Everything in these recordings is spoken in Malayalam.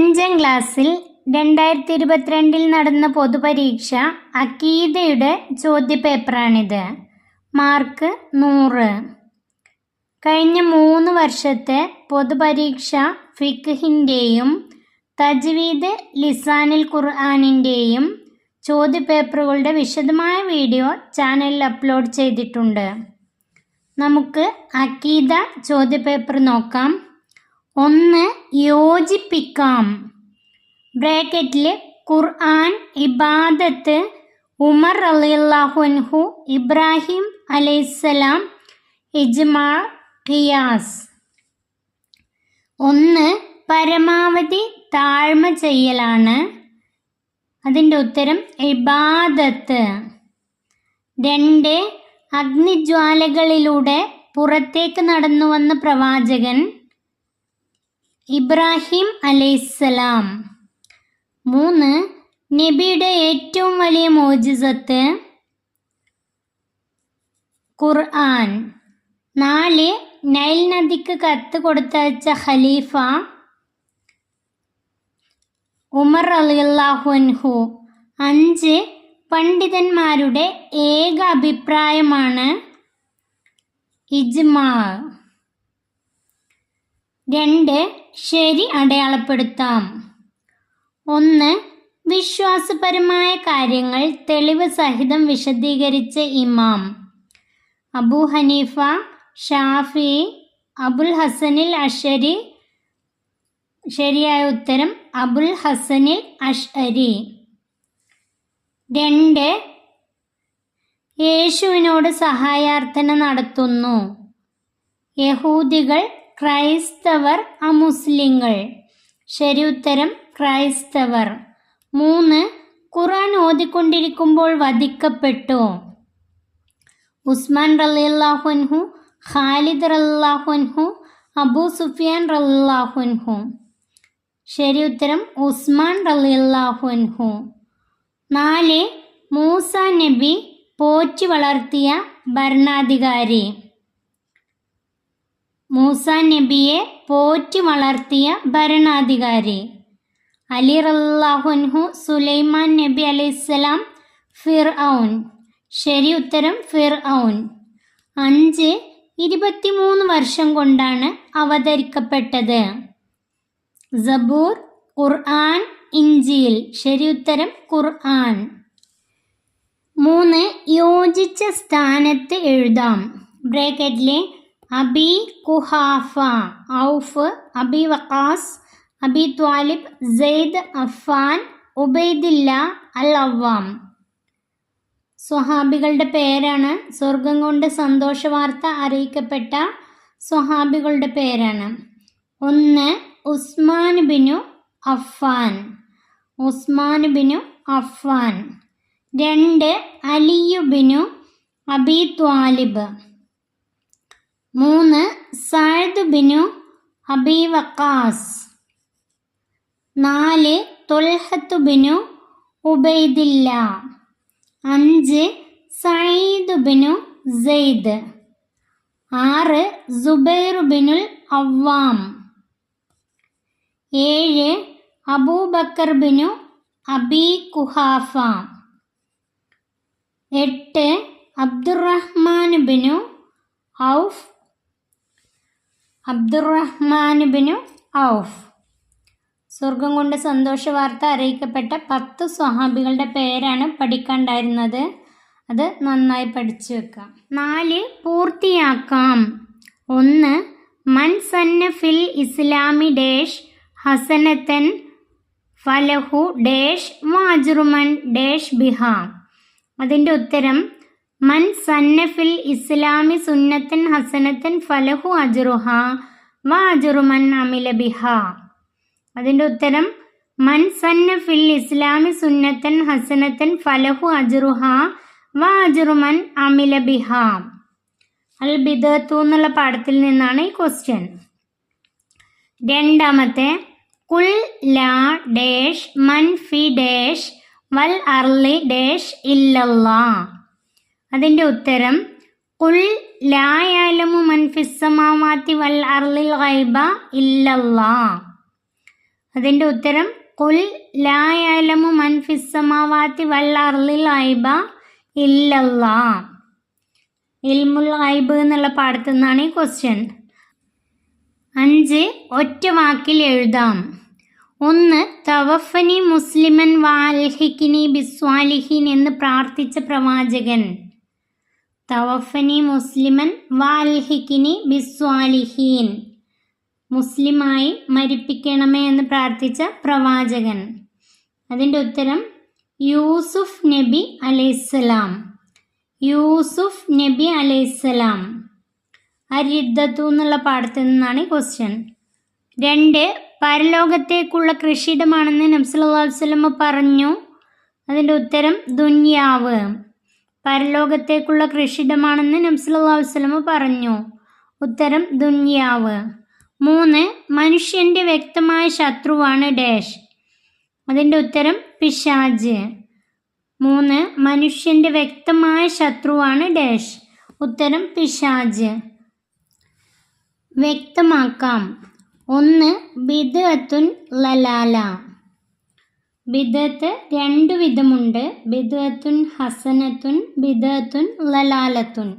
5ാം ക്ലാസ്സിൽ 2022 നടന്ന പൊതുപരീക്ഷ അക്കീദയുടെ ചോദ്യപേപ്പറാണിത്. മാർക്ക് 100. കഴിഞ്ഞ 3 വർഷത്തെ പൊതുപരീക്ഷ ഫിഖ്ഹിൻ്റെയും തജ്വീദ് ലിസാനുൽ ഖുർആനിൻ്റെയും ചോദ്യപേപ്പറുകളുടെ വിശദമായ വീഡിയോ ചാനലിൽ അപ്ലോഡ് ചെയ്തിട്ടുണ്ട്. നമുക്ക് അക്കീദ ചോദ്യപേപ്പർ നോക്കാം. 1. യോജിപ്പിക്കാം. ബ്രാക്കറ്റിൽ ഖുർആൻ, ഇബാദത്ത്, ഉമർ റളിയല്ലാഹു അൻഹു, ഇബ്രാഹിം അലൈഹിസ്സലാം, ഇജ്മാ, ഖിയാസ്. 1. പരമാവധി താഴ്മ ചെയ്യലാണ്. അതിൻ്റെ ഉത്തരം ഇബാദത്ത്. 2. അഗ്നിജ്വാലകളിലൂടെ പുറത്തേക്ക് നടന്നു വന്ന പ്രവാചകൻ ഇബ്രാഹിം അലൈഹിസ്സലാം. 3. നബിയുടെ ഏറ്റവും വലിയ മോജിസത്ത് ഖുർആൻ. 4. നൈൽ നദിക്ക് കത്ത് കൊടുത്തയച്ച ഖലീഫ ഉമർ റളിയല്ലാഹു അൻഹു. 5. പണ്ഡിതന്മാരുടെ ഏക അഭിപ്രായമാണ് ഇജ്മാ. 2. ശരി അടയാളപ്പെടുത്താം. 1. വിശ്വാസപരമായ കാര്യങ്ങൾ തെളിവ് സഹിതം വിശദീകരിച്ച ഇമാം അബൂ ഹനീഫ, ഷാഫി, അബുൽ ഹസനിൽ അശ്അരി. ശരിയായ ഉത്തരം അബുൽ ഹസനിൽ അശ്അരി. 2. യേശുവിനോട് സഹായാർത്ഥന നടത്തുന്നു യഹൂദികൾ, ക്രൈസ്തവർ, അമുസ്ലിങ്ങൾ. ശരി ഉത്തരം ക്രൈസ്തവർ. 3. ഖുർആൻ ഓതിക്കൊണ്ടിരിക്കുമ്പോൾ വധിക്കപ്പെട്ടു ഉസ്മാൻ റളിയല്ലാഹു അൻഹു, ഖാലിദ് റളിയല്ലാഹു അൻഹു, അബൂ സുഫിയാൻ റളിയല്ലാഹു അൻഹു. ശരി ഉത്തരം ഉസ്മാൻ റളിയല്ലാഹു അൻഹു. 4. മൂസ നബി പോറ്റി വളർത്തിയ ഭരണാധികാരി. മൂസ നബിയെ പോറ്റി വളർത്തിയ ഭരണാധികാരി അലി റളിയല്ലാഹു അൻഹു, സുലൈമാൻ നബി അലൈഹിസ്സലാം, ഫിർഔൻ. ശരി ഉത്തരം ഫിർഔൻ. 5. 23 വർഷം കൊണ്ടാണ് അവതരിക്കപ്പെട്ടത് സബൂർ, ഖുർആൻ, ഇഞ്ചീൽ. ശരി ഉത്തരം ഖുർആൻ. 3. യോജിച്ച സ്ഥാനത്ത് എഴുതാം. ബ്രാക്കറ്റിലെ അബി കുഹാഫ, ഔഫ്, അബി വഖാസ്, അബി ത്വാലിബ്, സെയ്ദ്, അഫ്ഫാൻ, ഉബൈദില്ല, അൽ അവ്വാം. സ്വഹാബികളുടെ പേരാണ്. സ്വർഗം കൊണ്ട് സന്തോഷ വാർത്ത അറിയിക്കപ്പെട്ട സ്വഹാബികളുടെ പേരാണ്. 1. ഉസ്മാൻ ബിനു അഫ്ഫാൻ, ഉസ്മാൻ ബിനു അഫ്ഫാൻ. 2. അലിയു ബിനു അബി ത്വാലിബ്. 3. സഅദ് ബിനു അബി വഖാസ്. 4. ത്വൽഹത്ത് ബിനു ഉബൈദില്ല. 5. സഈദ് ബിനു സെയ്ദ്. 6. സുബൈർ ബിനുൽ അവ്വാം. 7. അബൂബക്കർ ബിനു അബി കുഹാഫ. 8. അബ്ദുറഹ്മാൻ ബിനു ഔഫ്, അബ്ദുറഹ്മാൻ ബിനു ഔഫ്. സ്വർഗം കൊണ്ട് സന്തോഷ വാർത്ത അറിയിക്കപ്പെട്ട 10 സ്വഹാബികളുടെ പേരാണ് പഠിക്കാണ്ടായിരുന്നത്. അത് നന്നായി പഠിച്ചു വെക്കാം. 4. പൂർത്തിയാക്കാം. 1. മൻ സന്ന ഫിൽ ഇസ്ലാമി ഡേഷ് ഹസനത്തൻ ഫലഹു ഡേഷ് വാജ്റുമൻ ഡേഷ് ബിഹ. അതിൻ്റെ ഉത്തരം മൻ സന്ന ഫിൽ ഇസ്ലാമി സുന്നത്തൻ ഹസനത്തൻ ഫലഹു അജ്റുഹ വാജ്റുമൻ അമില ബിഹ. അതിൻ്റെ ഉത്തരം മൻ സന്ന ഫിൽ ഇസ്ലാമി സുന്നത്തൻ ഹസനത്തൻ ഫലഹു അജ്റുഹ വാജ്റുമൻ അമില ബിഹ. അൽ ബിദഅത്തു എന്നുള്ള പാഠത്തിൽ നിന്നാണ് ഈ ക്വസ്റ്റ്യൻ. 2. കുൽ ലാ ഡേഷ് മൻ ഫി ഡേഷ് വൽ അർളി ഡേഷ് ഇല്ലല്ലാ. അതിൻ്റെ ഉത്തരം ഖുൽ ലാ യഅലമു മൻ ഫിസ് സമാവാതി വൽ അർളിൽ ഗൈബ ഇല്ലല്ലാ. അതിൻ്റെ ഉത്തരം ഖുൽ ലാ യഅലമു മൻ ഫിസ് സമാവാതി വൽ അർളിൽ ഗൈബ ഇല്ലല്ലാഹ്. ഇൽമുൽ ഗൈബ് എന്നുള്ള പാഠത്തു നിന്നാണ് ഈ ക്വസ്റ്റ്യൻ. 5 ഒറ്റ വാക്കിൽ എഴുതാം. 1 തവഫനി മുസ്ലിമൻ വാൽഹിക്കിനി ബിസ്വാലിഹീൻ എന്ന് പ്രാർത്ഥിച്ച പ്രവാചകൻ. തവഫനി മുസ്ലിമൻ വാൽഹിക്കിനി ബിസ്വാലിഹീൻ, മുസ്ലിമായി മരിപ്പിക്കണമേ എന്ന് പ്രാർത്ഥിച്ച പ്രവാചകൻ. അതിൻ്റെ ഉത്തരം യൂസുഫ് നബി അലൈഹിസ്സലാം. യൂസുഫ് നബി അലൈഹിസ്സലാം. അരിദ്ദത്തു എന്നുള്ള പാഠത്തിൽ നിന്നാണ് ഈ ക്വസ്റ്റ്യൻ. 2 പരലോകത്തേക്കുള്ള കൃഷിയിടമാണെന്ന് നബി സല്ലല്ലാഹു അലൈഹി വസല്ലം പറഞ്ഞു. അതിൻ്റെ ഉത്തരം ദുനിയാവ്. പരലോകത്തേക്കുള്ള കൃഷിയിടമാണെന്ന് നബി സല്ലല്ലാഹു അലൈഹി വസല്ലം പറഞ്ഞു. ഉത്തരം ദുനിയാവ്. 3 മനുഷ്യൻ്റെ വ്യക്തമായ ശത്രുവാണ് ഡാഷ്. അതിൻ്റെ ഉത്തരം പിശാച്. 3 മനുഷ്യൻ്റെ വ്യക്തമായ ശത്രുവാണ് ഡാഷ്. ഉത്തരം പിശാച്. വ്യക്തമാക്കാം. 1 ബിദ്അത്തുൻ ലലാല. ബിദ്അത്ത് 2 വിധമുണ്ട്. ബിദ്അത്തുൻ ഹസനത്തുൻ, ബിദ്അത്തുൻ ലലാലത്തുൻ.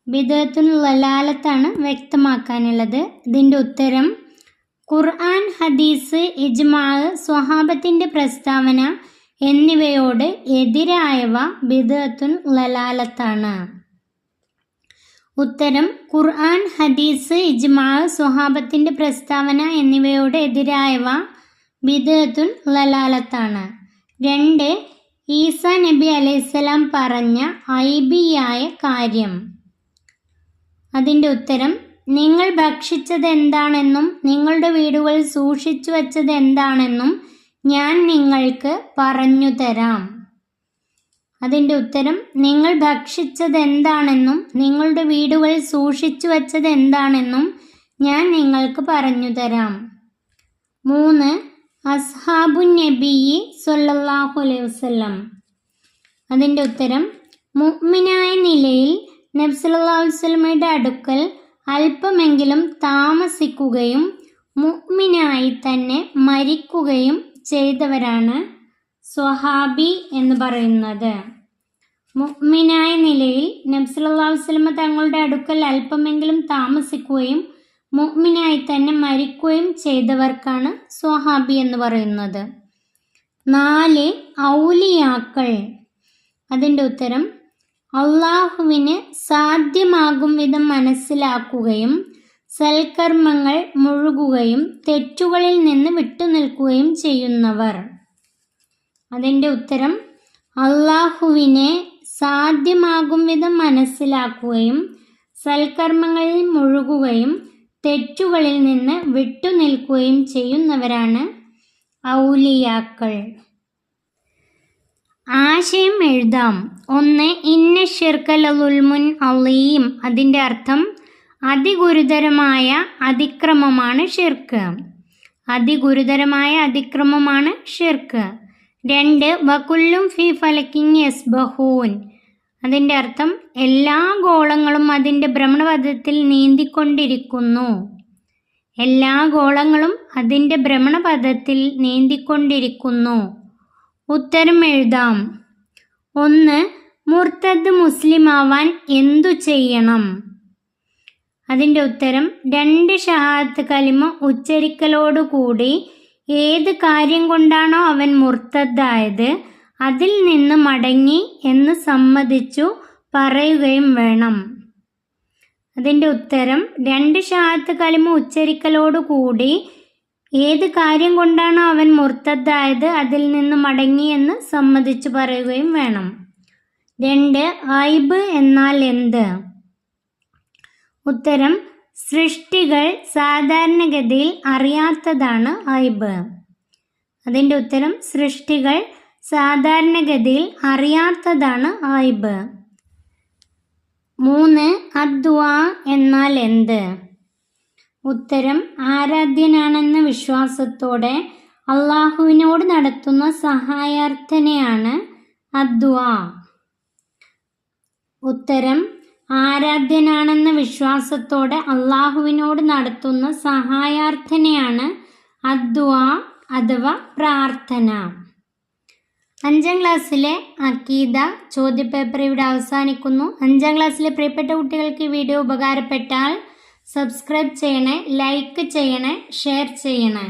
ബിദ്അത്തുൻ ലലാലത്താണ് വ്യക്തമാക്കാനുള്ളത്. ഇതിൻ്റെ ഉത്തരം ഖുർആൻ, ഹദീസ്, ഇജ്മാ, സ്വഹാബത്തിൻ്റെ പ്രസ്താവന എന്നിവയോട് എതിരായവ ബിദ്അത്തുൻ ലലാലത്താണ്. ഉത്തരം ഖുർആൻ, ഹദീസ്, ഇജ്മാ, സ്വഹാബത്തിൻ്റെ പ്രസ്താവന എന്നിവയോട് എതിരായവ ബിദ്അത്തുൻ ലലാലത്താണ്. 2 ഈസാ നബി അലൈഹിസ്സലാം പറഞ്ഞ ഐബിയായ കാര്യം. അതിൻ്റെ ഉത്തരം നിങ്ങൾ ഭക്ഷിച്ചത് എന്താണെന്നും നിങ്ങളുടെ വീടുകളിൽ സൂക്ഷിച്ചു വച്ചത് എന്താണെന്നും ഞാൻ നിങ്ങൾക്ക് പറഞ്ഞു തരാം. അതിൻ്റെ ഉത്തരം നിങ്ങൾ ഭക്ഷിച്ചത് എന്താണെന്നും നിങ്ങളുടെ വീടുകളിൽ സൂക്ഷിച്ചു വച്ചത് എന്താണെന്നും ഞാൻ നിങ്ങൾക്ക് പറഞ്ഞു തരാം. 3 അസ്ഹാബുൻ നബിയ്യി സ്വല്ലല്ലാഹു അലൈഹി വസല്ലം. അതിൻ്റെ ഉത്തരം മുഅ്മിനായ നിലയിൽ നബി സല്ലല്ലാഹു അലൈഹി വസല്ലമയുടെ അടുക്കൽ അല്പമെങ്കിലും താമസിക്കുകയും മുഅ്മിനായി തന്നെ മരിക്കുകയും ചെയ്തവരാണ് സ്വഹാബി എന്ന് പറയുന്നത്. മുഅ്മിനായ നിലയിൽ നബി സല്ലല്ലാഹു അലൈഹി വസല്ലമ തങ്ങളുടെ അടുക്കൽ അല്പമെങ്കിലും താമസിക്കുകയും മുഅ്മിനായി തന്നെ മരിക്കുകയും ചെയ്തവർക്കാണ് സ്വഹാബി എന്ന് പറയുന്നത്. 4 ഔലിയാക്കൾ. അതിൻ്റെ ഉത്തരം അള്ളാഹുവിന് സാധ്യമാകും വിധം മനസ്സിലാക്കുകയും സൽക്കർമ്മങ്ങൾ മുഴുകുകയും തെറ്റുകളിൽ നിന്ന് വിട്ടുനിൽക്കുകയും ചെയ്യുന്നവർ. അതിൻ്റെ ഉത്തരം അള്ളാഹുവിനെ സാധ്യമാകും വിധം മനസ്സിലാക്കുകയും സൽക്കർമ്മങ്ങളിൽ മുഴുകുകയും തെറ്റുകളിൽ നിന്ന് വിട്ടുനിൽക്കുകയും ചെയ്യുന്നവരാണ് ഔലിയാക്കൾ. ആശയം എഴുതാം. 1 ഇന്ന ശിർക ലദുൽമുൻ അളീം. അതിൻ്റെ അർത്ഥം അതിഗുരുതരമായ അതിക്രമമാണ് ഷിർക്ക്. അതിഗുരുതരമായ അതിക്രമമാണ് ഷിർക്ക്. 2 വകുല്ലും ഫി ഫലക്കിൻ യസ്ബഹൂൻ. അതിൻ്റെ അർത്ഥം എല്ലാ ഗോളങ്ങളും അതിൻ്റെ ഭ്രമണപഥത്തിൽ നീന്തിക്കൊണ്ടിരിക്കുന്നു. എല്ലാ ഗോളങ്ങളും അതിൻ്റെ ഭ്രമണപഥത്തിൽ നീന്തിക്കൊണ്ടിരിക്കുന്നു. ഉത്തരം എഴുതാം. 1 മുർത്തദ് മുസ്ലിമാവാൻ എന്തു ചെയ്യണം? അതിൻ്റെ ഉത്തരം 2 ഷഹാദത്ത് കലിമ ഉച്ചരിക്കലോടുകൂടി ഏത് കാര്യം കൊണ്ടാണോ അവൻ മുർത്തദ്ദായത് അതിൽ നിന്ന് മടങ്ങി എന്ന് സമ്മതിച്ചു പറയുകയും വേണം. അതിൻ്റെ ഉത്തരം 2 ഷഹാദത്ത് കലിമ ഉച്ചരിക്കലോടുകൂടി ഏത് കാര്യം കൊണ്ടാണോ അവൻ മുർത്തദ്ദായത് അതിൽ നിന്ന് മടങ്ങി എന്ന് സമ്മതിച്ചു പറയുകയും വേണം. 2 ഗൈബ് എന്നാൽ എന്ത്? ഉത്തരം സൃഷ്ടികൾ സാധാരണഗതിയിൽ അറിയാത്തതാണ് ഗൈബ്. അതിൻ്റെ ഉത്തരം സൃഷ്ടികൾ സാധാരണഗതിയിൽ അറിയാത്തതാണ് ഗൈബ്. 3 അദ്ദുആ എന്നാൽ എന്ത്? ഉത്തരം ആരാധ്യനാണെന്ന വിശ്വാസത്തോടെ അള്ളാഹുവിനോട് നടത്തുന്ന സഹായാർത്ഥനയാണ് അദ്ദുആ. ഉത്തരം ആരാധ്യനാണെന്ന വിശ്വാസത്തോടെ അള്ളാഹുവിനോട് നടത്തുന്ന സഹായാർത്ഥനയാണ് അദ്ദുആ അഥവാ പ്രാർത്ഥന. 5ാം ക്ലാസ്സിലെ അഖീദ ചോദ്യപേപ്പർ ഇവിടെ അവസാനിക്കുന്നു. 5ാം ക്ലാസ്സിലെ പ്രിയപ്പെട്ട കുട്ടികൾക്ക് ഈ വീഡിയോ ഉപകാരപ്പെട്ടാൽ സബ്സ്ക്രൈബ് ചെയ്യണേ, ലൈക്ക് ചെയ്യണേ, ഷെയർ ചെയ്യണേ.